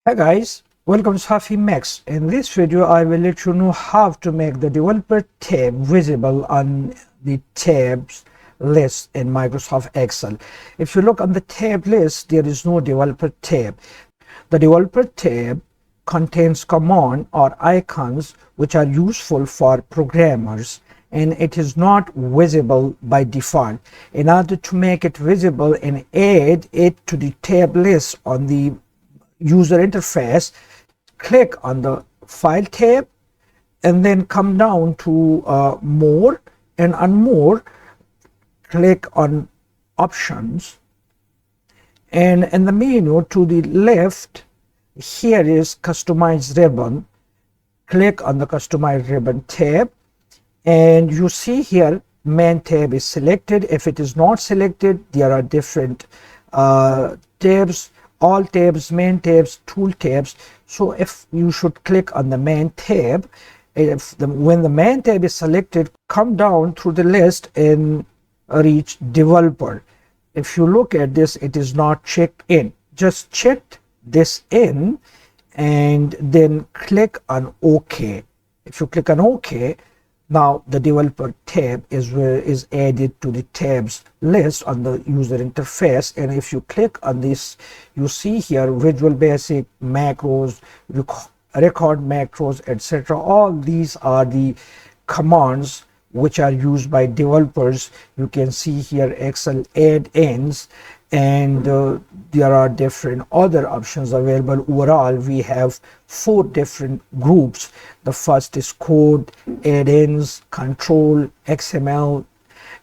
Hi guys, welcome to Safi Max. In this video, I will let you know how to make the developer tab visible on the tabs list in Microsoft Excel. If you look on the tab list, there is no developer tab. The developer tab contains commands or icons which are useful for programmers, and it is not visible by default. In order to make it visible and add it to the tab list on the user interface, click on the File tab and then come down to More, and on More click on Options, and in the menu to the left here is Customize Ribbon. Click on the Customize Ribbon tab and you see here Main tab is selected. If it is not selected, there are different tabs, all tabs, main tabs, tool tabs. So if you should click on the main tab, when the main tab is selected, come down through the list and reach developer. If you look at this, it is not checked in. Just check this in and then click on OK. If you click on OK, now the developer tab is added to the tabs list on the user interface. And if you click on this, you see here Visual Basic, macros, record macros, etc. All these are the commands which are used by developers. You can see here Excel add-ins, and there are different other options available. Overall, we have 4 different groups. The first is code, add-ins, control, XML,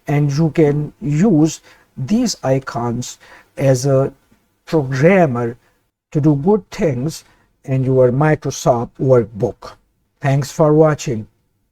and you can use these icons as a programmer to do good things in your Microsoft workbook. Thanks for watching.